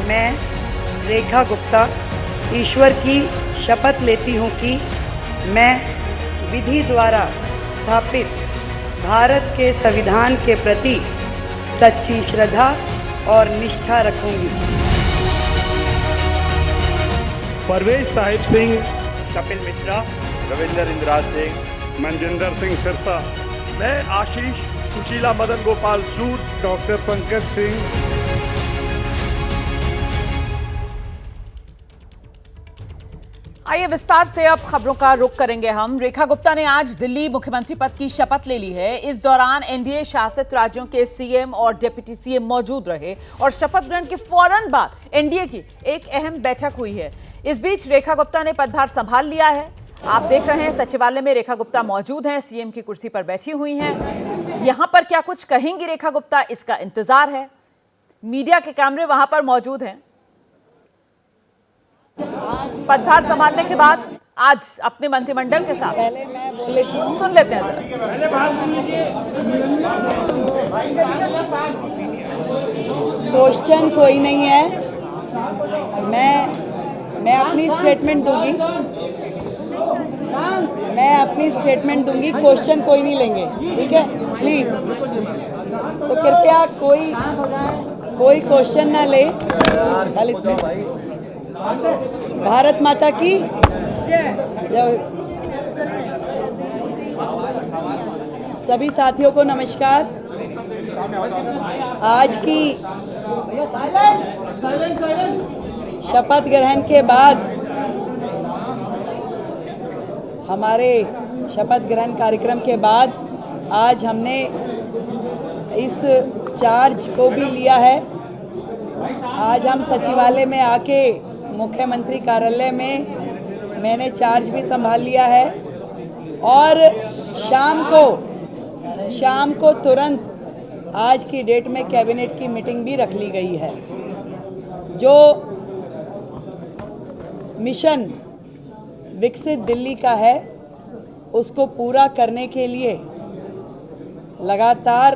मैं रेखा गुप्ता ईश्वर की शपथ लेती हूँ कि मैं विधि द्वारा स्थापित भारत के संविधान के प्रति सच्ची श्रद्धा और निष्ठा रखूंगी। परवेज साहिब सिंह, कपिल मिश्रा, रविंदर इंद्राज सिंह, मनजिंदर सिंह सिरसा, मैं आशीष सुशीला मदन गोपाल सूद, डॉक्टर पंकज सिंह। आइए विस्तार से अब खबरों का रुख करेंगे हम। रेखा गुप्ता ने आज दिल्ली मुख्यमंत्री पद की शपथ ले ली है। इस दौरान एनडीए शासित राज्यों के सीएम और डिप्टी सीएम मौजूद रहे और शपथ ग्रहण के फौरन बाद एनडीए की एक अहम बैठक हुई है। इस बीच रेखा गुप्ता ने पदभार संभाल लिया है। आप देख रहे हैं सचिवालय में रेखा गुप्ता मौजूद हैं, सीएम की कुर्सी पर बैठी हुई हैं। यहां पर क्या कुछ कहेंगी रेखा गुप्ता, इसका इंतजार है। मीडिया के कैमरे वहां पर मौजूद हैं। पदभार संभालने के बाद आज अपने मंत्रिमंडल के साथ पहले मैं बोले थी, सुन लेते हैं जरा। क्वेश्चन कोई नहीं है। मैं अपनी स्टेटमेंट दूंगी। मैं अपनी स्टेटमेंट दूंगी, क्वेश्चन कोई नहीं लेंगे, ठीक है? प्लीज, तो कृपया कोई क्वेश्चन ना ले। भारत माता की जय। सभी साथियों को नमस्कार। आज की शपथ ग्रहण के बाद हमारे शपथ ग्रहण कार्यक्रम के बाद आज हमने इस चार्ज को भी लिया है। आज हम सचिवालय में आके मुख्यमंत्री कार्यालय में मैंने चार्ज भी संभाल लिया है और शाम को तुरंत आज की डेट में कैबिनेट की मीटिंग भी रख ली गई है। जो मिशन विकसित दिल्ली का है उसको पूरा करने के लिए लगातार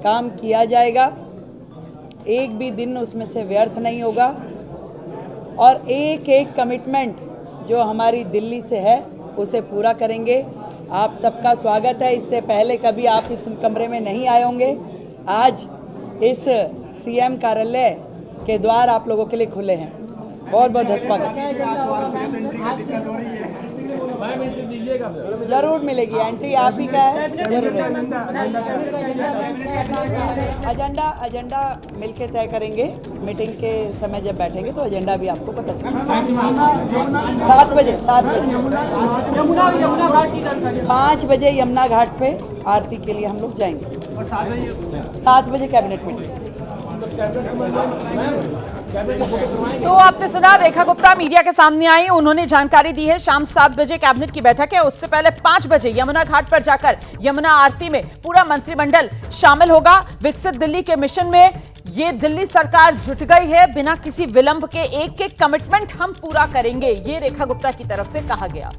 काम किया जाएगा। एक भी दिन उसमें से व्यर्थ नहीं होगा और एक एक कमिटमेंट जो हमारी दिल्ली से है उसे पूरा करेंगे। आप सबका स्वागत है। इससे पहले कभी आप इस कमरे में नहीं आए होंगे। आज इस सीएम कार्यालय के द्वार आप लोगों के लिए खुले हैं। बहुत बहुत स्वागत। जरूर मिलेगी एंट्री, आप ही का है, जरूर है। एजेंडा मिलके तय करेंगे। मीटिंग के समय जब बैठेंगे तो एजेंडा भी आपको पता चलेगा। 7 बजे 5 बजे यमुना घाट पे आरती के लिए हम लोग जाएंगे। 7 बजे कैबिनेट मीटिंग। तो आपने सुना, रेखा गुप्ता मीडिया के सामने आई, उन्होंने जानकारी दी है शाम 7 बजे कैबिनेट की बैठक है। उससे पहले 5 बजे यमुना घाट पर जाकर यमुना आरती में पूरा मंत्रिमंडल शामिल होगा। विकसित दिल्ली के मिशन में ये दिल्ली सरकार जुट गई है। बिना किसी विलंब के एक एक कमिटमेंट हम पूरा करेंगे, ये रेखा गुप्ता की तरफ से कहा गया।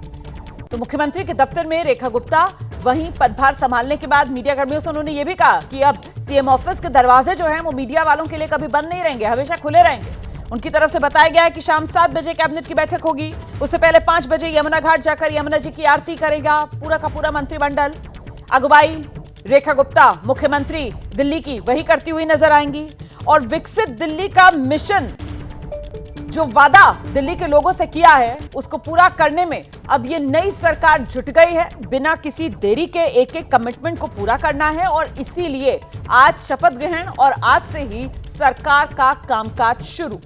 तो मुख्यमंत्री के दफ्तर में रेखा गुप्ता वहीं पदभार संभालने के बाद मीडिया कर्मियों से उन्होंने ये भी कहा कि अब सीएम ऑफिस के दरवाजे जो हैं वो मीडिया वालों के लिए कभी बंद नहीं रहेंगे, हमेशा खुले रहेंगे। उनकी तरफ से बताया गया है कि शाम 7 बजे कैबिनेट की बैठक होगी। उससे पहले 5 बजे यमुना घाट जाकर यमुना जी की आरती करेगा पूरा का पूरा मंत्रिमंडल। अगुवाई रेखा गुप्ता मुख्यमंत्री दिल्ली की वही करती हुई नजर आएंगी और विकसित दिल्ली का मिशन जो वादा दिल्ली के लोगों से किया है उसको पूरा करने में अब ये नई सरकार जुट गई है। बिना किसी देरी के एक एक कमिटमेंट को पूरा करना है और इसीलिए आज शपथ ग्रहण और आज से ही सरकार का कामकाज शुरू।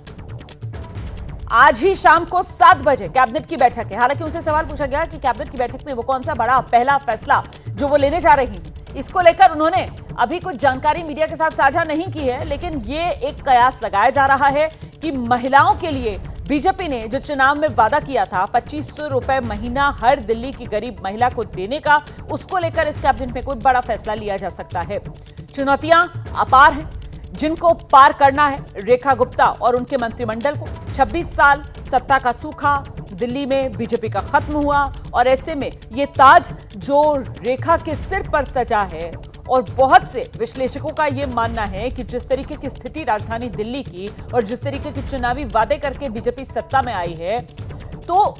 आज ही शाम को 7 बजे कैबिनेट की बैठक है। हालांकि उनसे सवाल पूछा गया कि कैबिनेट की बैठक में वो कौन सा बड़ा पहला फैसला जो वो लेने जा रही हैं, इसको लेकर उन्होंने अभी कुछ जानकारी मीडिया के साथ साझा नहीं की है। लेकिन ये एक कयास लगाया जा रहा है कि महिलाओं के लिए बीजेपी ने जो चुनाव में वादा किया था 2500 रुपए महीना हर दिल्ली की गरीब महिला को देने का, उसको लेकर इस कैबिनेट में कोई बड़ा फैसला लिया जा सकता है। चुनौतियां अपार हैं जिनको पार करना है रेखा गुप्ता और उनके मंत्रिमंडल को। 26 साल सत्ता का सूखा दिल्ली में बीजेपी का खत्म हुआ और ऐसे में ये ताज जो रेखा के सिर पर सजा है और बहुत से विश्लेषकों का यह मानना है कि जिस तरीके की स्थिति राजधानी दिल्ली की और जिस तरीके के चुनावी वादे करके बीजेपी सत्ता में आई है, तो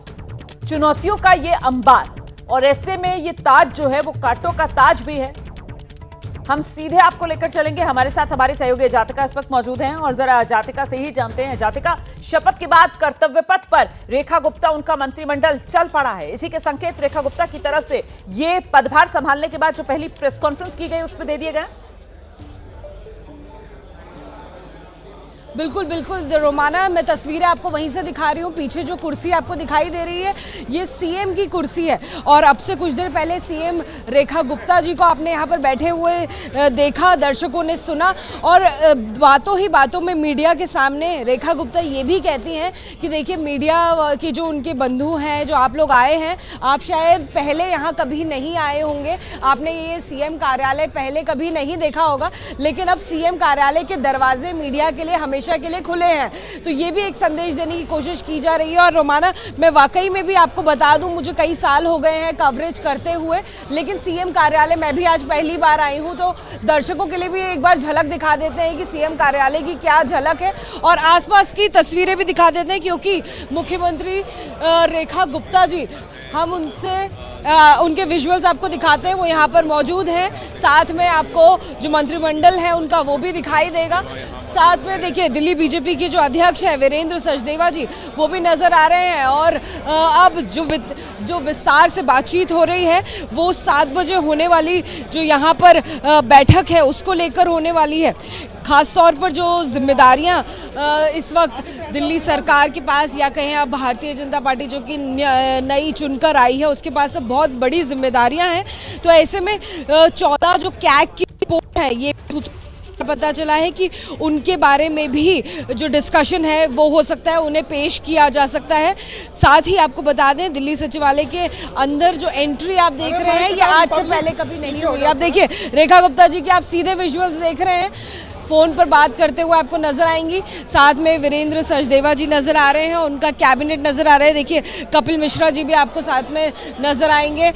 चुनौतियों का ये अंबार, और ऐसे में ये ताज जो है वो कांटों का ताज भी है। हम सीधे आपको लेकर चलेंगे, हमारे साथ हमारी सहयोगी जातिका इस वक्त मौजूद हैं और जरा जातिका से ही जानते हैं। जातिका, शपथ के बाद कर्तव्य पथ पर रेखा गुप्ता, उनका मंत्रिमंडल चल पड़ा है, इसी के संकेत रेखा गुप्ता की तरफ से ये पदभार संभालने के बाद जो पहली प्रेस कॉन्फ्रेंस की गई उसमें दे दिए गए। बिल्कुल बिल्कुल रोमाना, मैं तस्वीरें आपको वहीं से दिखा रही हूँ। पीछे जो कुर्सी आपको दिखाई दे रही है ये सीएम की कुर्सी है और अब से कुछ देर पहले सीएम रेखा गुप्ता जी को आपने यहाँ पर बैठे हुए देखा, दर्शकों ने सुना और बातों ही बातों में मीडिया के सामने रेखा गुप्ता ये भी कहती हैं कि देखिए मीडिया के जो उनके बंधु हैं, जो आप लोग आए हैं, आप शायद पहले यहाँ कभी नहीं आए होंगे, आपने ये सीएम कार्यालय पहले कभी नहीं देखा होगा, लेकिन अब सीएम कार्यालय के दरवाजे मीडिया के लिए हमेशा के लिए खुले हैं। तो ये भी एक संदेश देने की कोशिश की जा रही है। और रोमाना, मैं वाकई में भी आपको बता दूं, मुझे कई साल हो गए हैं कवरेज करते हुए, लेकिन सीएम कार्यालय मैं भी आज पहली बार आई हूं, तो दर्शकों के लिए भी एक बार झलक दिखा देते हैं कि सीएम कार्यालय की क्या झलक है और आसपास की तस्वीरें भी दिखा देते हैं, क्योंकि मुख्यमंत्री रेखा गुप्ता जी, हम उनसे उनके विजुअल्स आपको दिखाते हैं, वो यहाँ पर मौजूद हैं। साथ में आपको जो मंत्रिमंडल है उनका वो भी दिखाई देगा। साथ में देखिए दिल्ली बीजेपी के जो अध्यक्ष हैं वीरेंद्र सचदेवा जी, वो भी नज़र आ रहे हैं और अब जो विस्तार से बातचीत हो रही है वो 7 बजे होने वाली जो यहाँ पर बैठक है उसको लेकर होने वाली है। खास तौर पर जो जिम्मेदारियां इस वक्त दिल्ली सरकार के पास, या कहें अब भारतीय जनता पार्टी जो कि नई चुनकर आई है उसके पास अब बहुत बड़ी जिम्मेदारियां हैं, तो ऐसे में 14 जो कैग की रिपोर्ट है ये पता चला है कि उनके बारे में भी जो डिस्कशन है वो हो सकता है, उन्हें पेश किया जा सकता है। साथ ही आपको बता दें दिल्ली सचिवालय के अंदर जो एंट्री आप देख रहे हैं ये आज से पहले कभी नहीं हुई। आप देखिए रेखा गुप्ता जी के आप सीधे विजुअल्स देख रहे हैं, फ़ोन पर बात करते हुए आपको नजर आएंगी। साथ में वीरेंद्र सचदेवा जी नजर आ रहे हैं, उनका कैबिनेट नजर आ रहा है। देखिए कपिल मिश्रा जी भी आपको साथ में नजर आएंगे।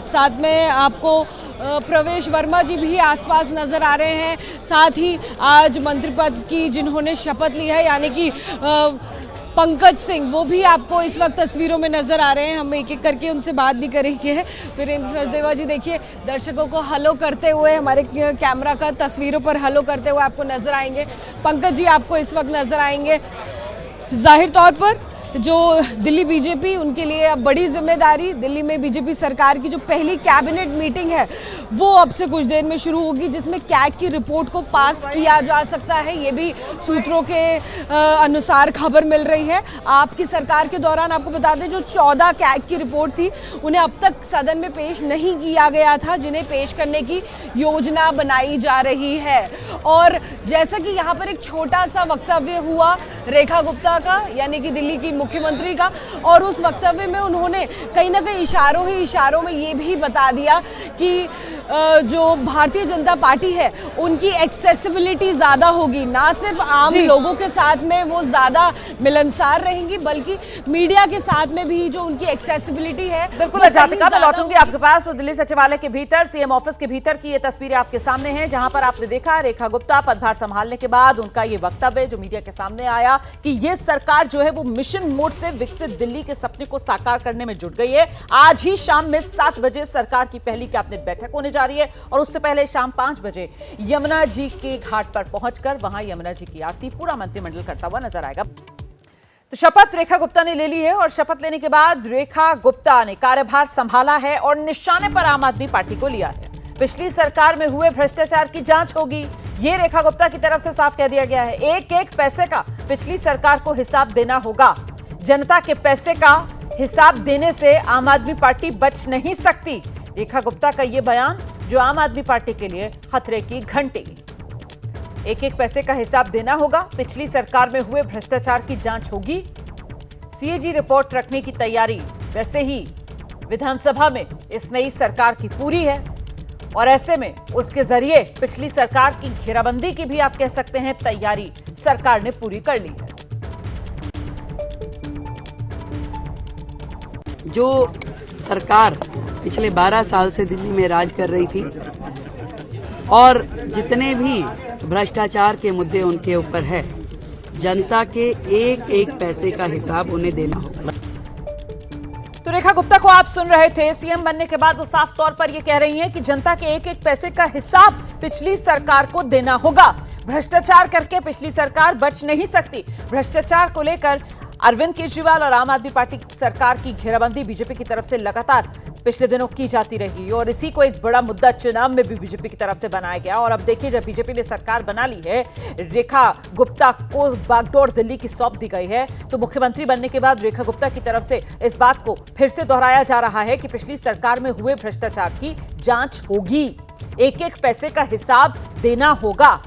साथ में आपको प्रवेश वर्मा जी भी आसपास नजर आ रहे हैं। साथ ही आज मंत्री पद की जिन्होंने शपथ ली है, यानी कि पंकज सिंह, वो भी आपको इस वक्त तस्वीरों में नजर आ रहे हैं। हम एक एक करके उनसे बात भी करेंगे। वीरेंद्र सचदेवा जी देखिए दर्शकों को हेलो करते हुए, हमारे कैमरा का तस्वीरों पर हेलो करते हुए आपको नजर आएंगे। पंकज जी आपको इस वक्त नजर आएंगे। जाहिर तौर पर जो दिल्ली बीजेपी, उनके लिए अब बड़ी जिम्मेदारी, दिल्ली में बीजेपी सरकार की जो पहली कैबिनेट मीटिंग है वो अब से कुछ देर में शुरू होगी, जिसमें कैग की रिपोर्ट को पास किया जा सकता है। ये भी सूत्रों के अनुसार खबर मिल रही है। आपकी सरकार के दौरान आपको बता दें जो 14 कैग की रिपोर्ट थी उन्हें अब तक सदन में पेश नहीं किया गया था, जिन्हें पेश करने की योजना बनाई जा रही है। और जैसा कि यहाँ पर एक छोटा सा वक्तव्य हुआ रेखा गुप्ता का, यानी कि दिल्ली की मुख्यमंत्री का, और उस वक्तव्य में उन्होंने कहीं ना कहीं इशारों में ये भी बता दिया कि जो भारतीय जनता पार्टी है उनकी एक्सेसिबिलिटी ज़्यादा होगी, ना सिर्फ आम लोगों के साथ में वो ज़्यादा मिलनसार रहेंगी बल्कि मीडिया के साथ में भी जो उनकी एक्सेसिबिलिटी है। बिल्कुल जातिका, मैं लौटूंगी आपके पास। तो दिल्ली सचिवालय के भीतर, सीएम ऑफिस के भीतर की ये तस्वीरें आपके सामने हैं, जहां पर आपने देखा रेखा गुप्ता पदभार संभालने के बाद उनका ये वक्तव्य जो मीडिया के सामने आया कि ये सरकार जो है वो मिशन मोड से विकसित दिल्ली के सपने को साकार करने में जुट गई है। आज ही शाम में 7 बजे सरकार की पहली कैबिनेट बैठक होने जा रही है और उससे पहले शाम 5 बजे यमुना जी के घाट पर पहुंचकर वहां यमुना जी की आरती पूरा मंत्रिमंडल करता हुआ नजर आएगा। तो शपथ रेखा गुप्ता ने ले ली है और शपथ लेने के बाद रेखा गुप्ता ने कार्यभार संभाला है और निशाने पर आम आदमी पार्टी को लिया है। पिछली सरकार में हुए भ्रष्टाचार की जांच होगी, ये रेखा गुप्ता की तरफ से साफ कह दिया गया है। एक एक पैसे का पिछली सरकार को हिसाब देना होगा। जनता के पैसे का हिसाब देने से आम आदमी पार्टी बच नहीं सकती। रेखा गुप्ता का यह बयान जो आम आदमी पार्टी के लिए खतरे की घंटी। एक एक पैसे का हिसाब देना होगा, पिछली सरकार में हुए भ्रष्टाचार की जांच होगी, सीएजी रिपोर्ट रखने की तैयारी वैसे ही विधानसभा में इस नई सरकार की पूरी है और ऐसे में उसके जरिए पिछली सरकार की घेराबंदी की भी आप कह सकते हैं तैयारी सरकार ने पूरी कर ली है। जो सरकार पिछले 12 साल से दिल्ली में राज कर रही थी, और जितने भी भ्रष्टाचार के मुद्दे उनके ऊपर है, जनता के एक एक पैसे का हिसाब उन्हें देना होगा। तो रेखा गुप्ता को आप सुन रहे थे। सीएम बनने के बाद वो साफ तौर पर ये कह रही हैं कि जनता के एक एक पैसे का हिसाब पिछली सरकार को देना होगा। भ्रष्टाचार करके पिछली सरकार बच नहीं सकती। भ्रष्टाचार को लेकर अरविंद केजरीवाल और आम आदमी पार्टी सरकार की घेराबंदी बीजेपी की तरफ से लगातार पिछले दिनों की जाती रही और इसी को एक बड़ा मुद्दा चुनाव में भी बीजेपी की तरफ से बनाया गया। और अब देखिए, जब बीजेपी ने सरकार बना ली है, रेखा गुप्ता को बागडोर दिल्ली की सौंप दी गई है, तो मुख्यमंत्री बनने के बाद रेखा गुप्ता की तरफ से इस बात को फिर से दोहराया जा रहा है कि पिछली सरकार में हुए भ्रष्टाचार की जांच होगी, एक एक पैसे का हिसाब देना होगा।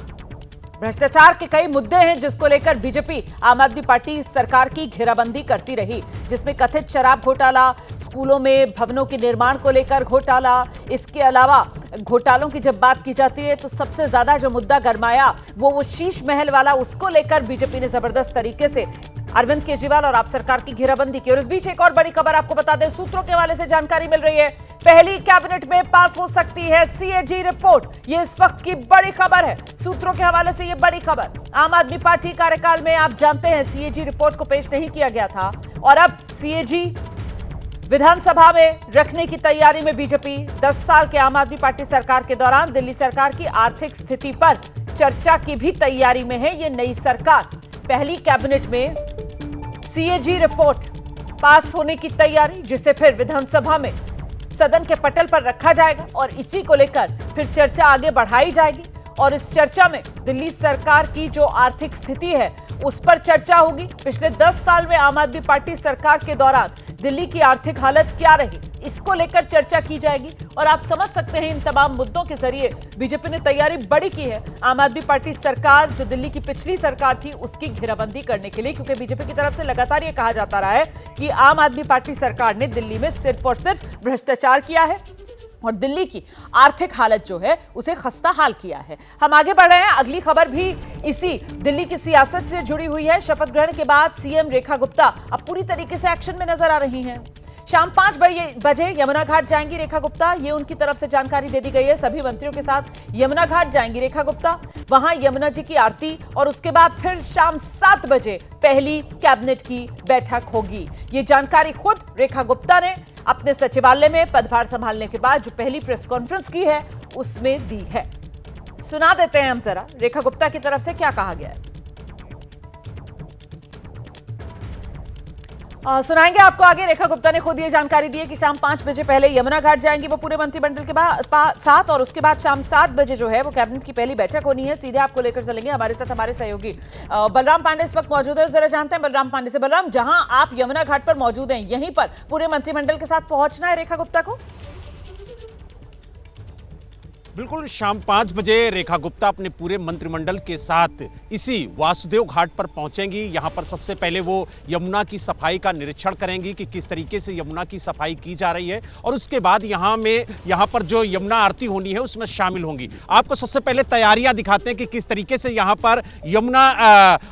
भ्रष्टाचार के कई मुद्दे हैं जिसको लेकर बीजेपी आम आदमी पार्टी सरकार की घेराबंदी करती रही, जिसमें कथित शराब घोटाला, स्कूलों में भवनों के निर्माण को लेकर घोटाला। इसके अलावा घोटालों की जब बात की जाती है तो सबसे ज्यादा जो मुद्दा गरमाया वो शीश महल वाला, उसको लेकर बीजेपी ने जबरदस्त तरीके से अरविंद केजरीवाल और आप सरकार की घेराबंदी की। और इस बीच एक और बड़ी खबर आपको बता दें, सूत्रों के हवाले से जानकारी मिल रही है, पहली कैबिनेट में पास हो सकती है सीएजी रिपोर्ट। ये इस वक्त की बड़ी खबर है, सूत्रों के हवाले से ये बड़ी खबर। आम आदमी पार्टी कार्यकाल में आप जानते हैं सीएजी रिपोर्ट को पेश नहीं किया गया था और अब सीएजी विधानसभा में रखने की तैयारी में बीजेपी। 10 साल के आम आदमी पार्टी सरकार के दौरान दिल्ली सरकार की आर्थिक स्थिति पर चर्चा की भी तैयारी में है ये नई सरकार। पहली कैबिनेट में सीएजी रिपोर्ट पास होने की तैयारी, जिसे फिर विधानसभा में सदन के पटल पर रखा जाएगा और इसी को लेकर फिर चर्चा आगे बढ़ाई जाएगी। और इस चर्चा में दिल्ली सरकार की जो आर्थिक स्थिति है उस पर चर्चा होगी। पिछले 10 साल में आम आदमी पार्टी सरकार के दौरान दिल्ली की आर्थिक हालत क्या रही, इसको लेकर चर्चा की जाएगी। और आप समझ सकते हैं इन तमाम मुद्दों के जरिए बीजेपी ने तैयारी बड़ी की है आम आदमी पार्टी सरकार जो दिल्ली की पिछली सरकार थी उसकी घेराबंदी करने के लिए, क्योंकि बीजेपी की तरफ से लगातार ये कहा जाता रहा है कि आम आदमी पार्टी सरकार ने दिल्ली में सिर्फ और सिर्फ भ्रष्टाचार किया है और दिल्ली की आर्थिक हालत जो है उसे खस्ता हाल किया है। हम आगे बढ़ रहे हैं, अगली खबर भी इसी दिल्ली की सियासत से जुड़ी हुई है। शपथ ग्रहण के बाद सीएम रेखा गुप्ता अब पूरी तरीके से एक्शन में नजर आ रही हैं। शाम 5 बजे यमुना घाट जाएंगी रेखा गुप्ता, ये उनकी तरफ से जानकारी दे दी गई है। सभी मंत्रियों के साथ यमुना घाट जाएंगी रेखा गुप्ता, वहां यमुना जी की आरती और उसके बाद फिर शाम 7 बजे पहली कैबिनेट की बैठक होगी। ये जानकारी खुद रेखा गुप्ता ने अपने सचिवालय में पदभार संभालने के बाद जो पहली प्रेस कॉन्फ्रेंस की है उसमें दी है। सुना देते हैं हम जरा रेखा गुप्ता की तरफ से क्या कहा गया है। सुनाएंगे आपको आगे। रेखा गुप्ता ने खुद ये जानकारी दी है कि शाम 5 बजे पहले यमुना घाट जाएंगी वो पूरे मंत्रिमंडल के साथ और उसके बाद शाम 7 बजे जो है वो कैबिनेट की पहली बैठक होनी है। सीधे आपको लेकर चलेंगे हमारे साथ हमारे सहयोगी बलराम पांडे इस वक्त मौजूद है। जरा जानते हैं बलराम पांडे से। बलराम, जहां आप यमुना घाट पर मौजूद हैं, यहीं पर पूरे मंत्रिमंडल के साथ पहुंचना है रेखा गुप्ता को? बिल्कुल, शाम 5 बजे रेखा गुप्ता अपने पूरे मंत्रिमंडल के साथ इसी वासुदेव घाट पर पहुंचेंगी। यहां पर सबसे पहले वो यमुना की सफाई का निरीक्षण करेंगी कि किस तरीके से यमुना की सफाई की जा रही है और उसके बाद यहां पर जो यमुना आरती होनी है उसमें शामिल होंगी। आपको सबसे पहले तैयारियां दिखाते हैं कि किस तरीके से यहां पर यमुना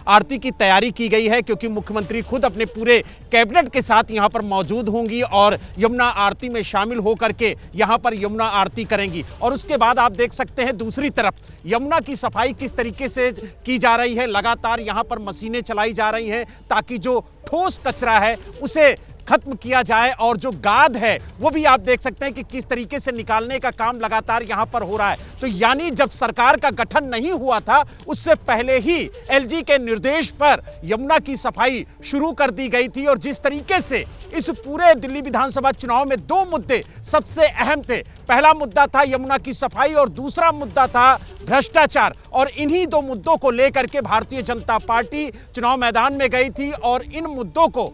आरती की तैयारी की गई है, क्योंकि मुख्यमंत्री खुद अपने पूरे कैबिनेट के साथ यहां पर मौजूद होंगी और यमुना आरती में शामिल होकर के यहां पर यमुना आरती करेंगी। और उसके बाद आप देख सकते हैं दूसरी तरफ यमुना की सफाई किस तरीके से की जा रही है। लगातार यहां पर मशीनें चलाई जा रही हैं ताकि जो ठोस कचरा है उसे खत्म किया जाए और जो गाद है वो भी आप देख सकते हैं कि किस तरीके से निकालने का काम लगातार यहां पर हो रहा है। तो यानी जब सरकार का गठन नहीं हुआ था उससे पहले ही एलजी के निर्देश पर यमुना की सफाई शुरू कर दी गई थी। और जिस तरीके से इस पूरे दिल्ली विधानसभा चुनाव में 2 मुद्दे सबसे अहम थे, पहला मुद्दा था यमुना की सफाई और दूसरा मुद्दा था भ्रष्टाचार। और इन्हीं 2 मुद्दों को लेकर के भारतीय जनता पार्टी चुनाव मैदान में गई थी और इन मुद्दों को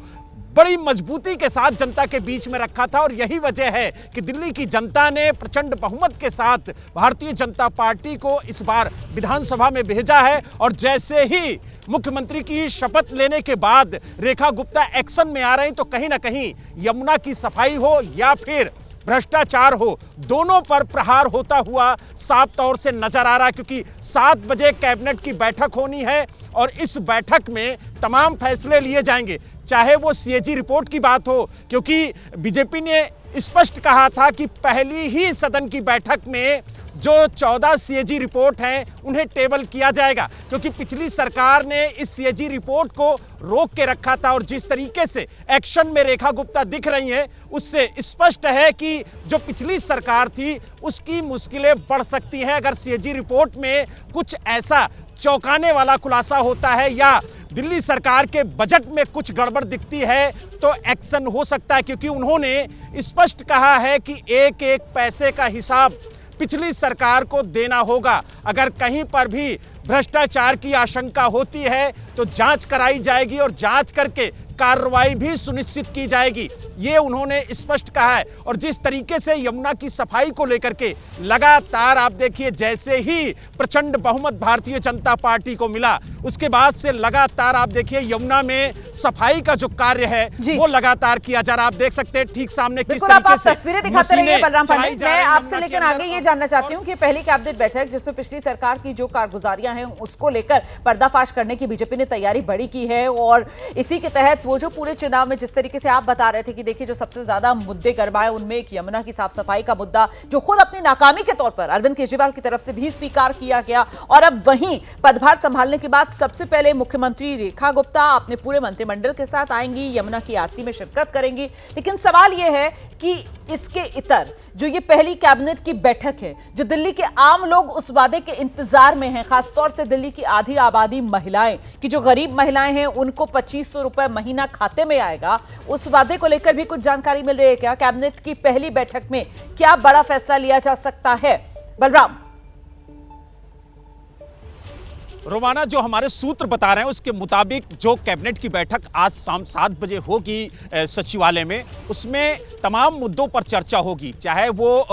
बड़ी मजबूती के साथ जनता के बीच में रखा था। और यही वजह है कि दिल्ली की जनता ने प्रचंड बहुमत के साथ भारतीय जनता पार्टी को इस बार विधानसभा में भेजा है। और जैसे ही मुख्यमंत्री की शपथ लेने के बाद रेखा गुप्ता एक्शन में आ रहे हैं तो कहीं ना कहीं यमुना की सफाई हो या फिर भ्रष्टाचार हो, दोनों पर प्रहार होता हुआ साफ तौर से नजर आ रहा है। क्योंकि 7 बजे कैबिनेट की बैठक होनी है और इस बैठक में तमाम फैसले लिए जाएंगे, चाहे वो सीएजी रिपोर्ट की बात हो, क्योंकि बीजेपी ने स्पष्ट कहा था कि पहली ही सदन की बैठक में जो 14 सीएजी रिपोर्ट हैं उन्हें टेबल किया जाएगा, क्योंकि पिछली सरकार ने इस सीएजी रिपोर्ट को रोक के रखा था और जिस तरीके से एक्शन में रेखा गुप्ता दिख रही हैं उससे स्पष्ट है कि जो पिछली सरकार थी उसकी मुश्किलें बढ़ सकती हैं अगर सीएजी रिपोर्ट में कुछ ऐसा चौंकाने वाला खुलासा होता है या दिल्ली सरकार के बजट में कुछ गड़बड़ दिखती है तो एक्शन हो सकता है, क्योंकि उन्होंने स्पष्ट कहा है कि एक एक पैसे का हिसाब पिछली सरकार को देना होगा। अगर कहीं पर भी भ्रष्टाचार की आशंका होती है तो जांच कराई जाएगी और जांच करके कार्रवाई भी सुनिश्चित की जाएगी, ये उन्होंने स्पष्ट कहा है। और जिस तरीके से यमुना की सफाई को लेकर के लगातार आप देखिए, जैसे ही प्रचंड बहुमत भारतीय जनता पार्टी को मिला उसके बाद से लगातार आप देखिए यमुना में सफाई का जो कार्य है वो लगातार किया जा रहा है। आप देख सकते हैं ठीक सामने किस तरीके से तस्वीरें दिखाते रहिए बलराम पंडित। मैं आपसे लेकर आगे ये जानना चाहती हूँ कि पहली कैबिनेट बैठक जिसमें पिछली सरकार की जो कारगुजारियां हैं उसको लेकर पर्दाफाश करने की बीजेपी ने तैयारी बड़ी की है और इसी के तहत वो जो पूरे चुनाव में जिस तरीके से आप बता रहे थे कि देखिए जो सबसे ज्यादा मुद्दे गरमाए उनमें एक यमुना की साफ सफाई का मुद्दा जो खुद अपनी नाकामी के तौर पर अरविंद केजरीवाल की तरफ से भी स्वीकार किया गया और अब वहीं पदभार संभालने के बाद सबसे पहले मुख्यमंत्री रेखा गुप्ता अपने पूरे मंत्रिमंडल के साथ आएंगी, यमुना की आरती में शिरकत करेंगी। लेकिन सवाल यह है कि इसके इतर जो ये पहली कैबिनेट की बैठक है, जो दिल्ली के आम लोग उस वादे के इंतजार में हैं, खासतौर से दिल्ली की आधी आबादी महिलाएं कि जो गरीब महिलाएं हैं उनको 2500 रुपए महीना खाते में आएगा, उस वादे को लेकर भी कुछ जानकारी मिल रही है क्या? कैबिनेट की पहली बैठक में क्या बड़ा फैसला लिया जा सकता है? बलराम। रोमाना, जो हमारे सूत्र बता रहे हैं उसके मुताबिक जो कैबिनेट की बैठक आज शाम 7 बजे होगी सचिवालय में, उसमें तमाम मुद्दों पर चर्चा होगी, चाहे वो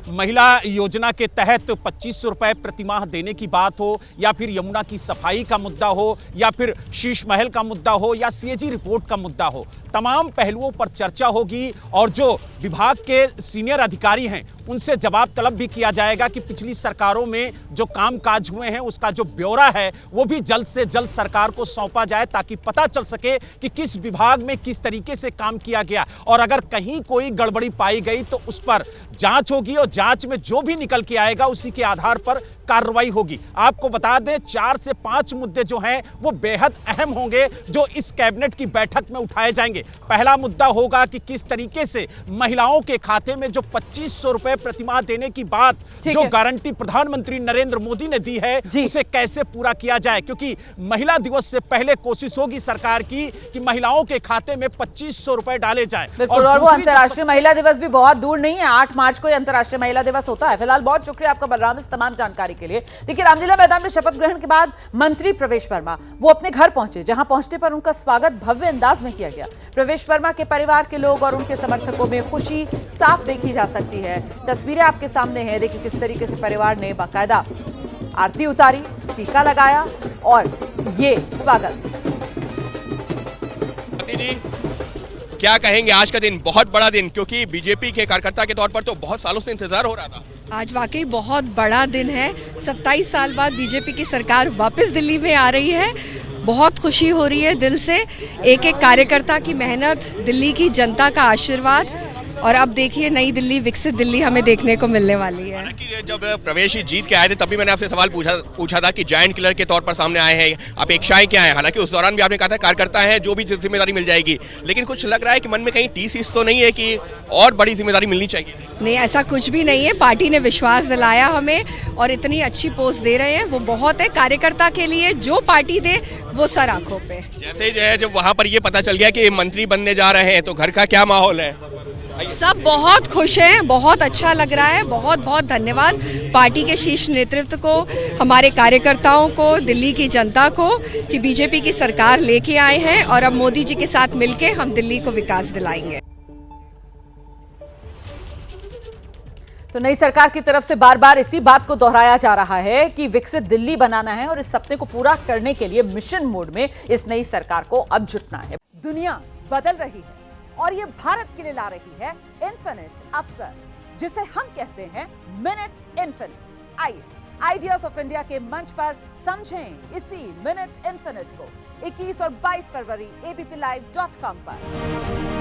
महिला योजना के तहत 2500 रुपए प्रतिमाह देने की बात हो या फिर यमुना की सफाई का मुद्दा हो या फिर शीश महल का मुद्दा हो या सीएजी रिपोर्ट का मुद्दा हो। तमाम पहलुओं पर चर्चा होगी और जो विभाग के सीनियर अधिकारी हैं उनसे जवाब तलब भी किया जाएगा कि पिछली सरकारों में जो कामकाज हुए हैं उसका जो ब्यौरा है वो भी जल्द से जल्द सरकार को सौंपा जाए ताकि पता चल सके कि किस विभाग में किस तरीके से काम किया गया और अगर कहीं कोई गड़बड़ी पाई गई तो उस पर जांच होगी और जांच में जो भी निकल के आएगा उसी के आधार पर कार्रवाई होगी। आपको बता दें 4 से 5 मुद्दे जो हैं वो बेहद अहम होंगे जो इस कैबिनेट की बैठक में उठाए जाएंगे। पहला मुद्दा होगा कि किस तरीके से महिलाओं के खाते में जो 2500 रुपए प्रतिमाह देने की बात जो गारंटी प्रधानमंत्री नरेंद्र मोदी ने दी है उसे कैसे पूरा किया जाए, क्योंकि महिला दिवस से पहले कोशिश होगी सरकार की कि महिलाओं के खाते में 2500 रुपए डाले जाए। और वो अंतर्राष्ट्रीय महिला दिवस भी बहुत दूर नहीं है, 8 मार्च को अंतर्राष्ट्रीय महिला दिवस होता है। फिलहाल बहुत शुक्रिया आपका बलराम इस तमाम जानकारी के लिए। देखिए, रामलीला मैदान में शपथ ग्रहण के बाद मंत्री प्रवेश वर्मा वो अपने घर पहुंचे, जहां पहुंचने पर उनका स्वागत भव्य अंदाज में किया गया। प्रवेश वर्मा के परिवार के लोग और उनके समर्थकों में खुशी साफ देखी जा सकती है। तस्वीरें आपके सामने हैं, देखिए किस तरीके से परिवार ने बाकायदा आरती उतारी, टीका लगाया और ये स्वागत। क्या कहेंगे, आज का दिन बहुत बड़ा दिन, क्योंकि बीजेपी के कार्यकर्ता के तौर पर तो बहुत सालों से इंतजार हो रहा था। आज वाकई बहुत बड़ा दिन है। 27 साल बाद बीजेपी की सरकार वापस दिल्ली में आ रही है। बहुत खुशी हो रही है दिल से। एक एक कार्यकर्ता की मेहनत, दिल्ली की जनता का आशीर्वाद और अब देखिए नई दिल्ली, विकसित दिल्ली हमें देखने को मिलने वाली है। हालांकि जब प्रवेश जीत के आए थे तभी मैंने आपसे सवाल पूछा था कि जायंट किलर के तौर पर सामने आए हैं, अपेक्षाएं क्या हैं। हालांकि उस दौरान भी आपने कहा था कार्यकर्ता हैं, जो भी जिम्मेदारी मिल जाएगी, लेकिन कुछ लग रहा है कि मन में कहीं टीस तो नहीं है कि और बड़ी जिम्मेदारी मिलनी चाहिए। नहीं, ऐसा कुछ भी नहीं है। पार्टी ने विश्वास दिलाया हमें और इतनी अच्छी पोस्ट दे रहे हैं, वो बहुत है। कार्यकर्ता के लिए जो पार्टी दे वो सर आंखों पे। जैसे जो है जब वहाँ पर ये पता चल गया कि मंत्री बनने जा रहे हैं तो घर का क्या माहौल है? सब बहुत खुश हैं, बहुत अच्छा लग रहा है। बहुत बहुत धन्यवाद पार्टी के शीर्ष नेतृत्व को, हमारे कार्यकर्ताओं को, दिल्ली की जनता को कि बीजेपी की सरकार लेके आए हैं और अब मोदी जी के साथ मिलके हम दिल्ली को विकास दिलाएंगे। तो नई सरकार की तरफ से बार बार इसी बात को दोहराया जा रहा है कि विकसित दिल्ली बनाना है और इस सपने को पूरा करने के लिए मिशन मोड में इस नई सरकार को अब जुटना है। दुनिया बदल रही है और ये भारत के लिए ला रही है इन्फिनिट अवसर, जिसे हम कहते हैं मिनट इन्फिनिट। आइए आइडियाज ऑफ इंडिया के मंच पर समझें इसी मिनट इन्फिनिट को 21 और 22 फरवरी abplive.com पर।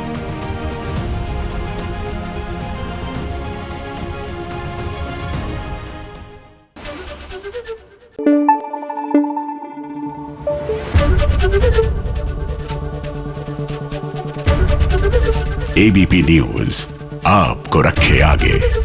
एबीपी न्यूज आपको रखे आगे।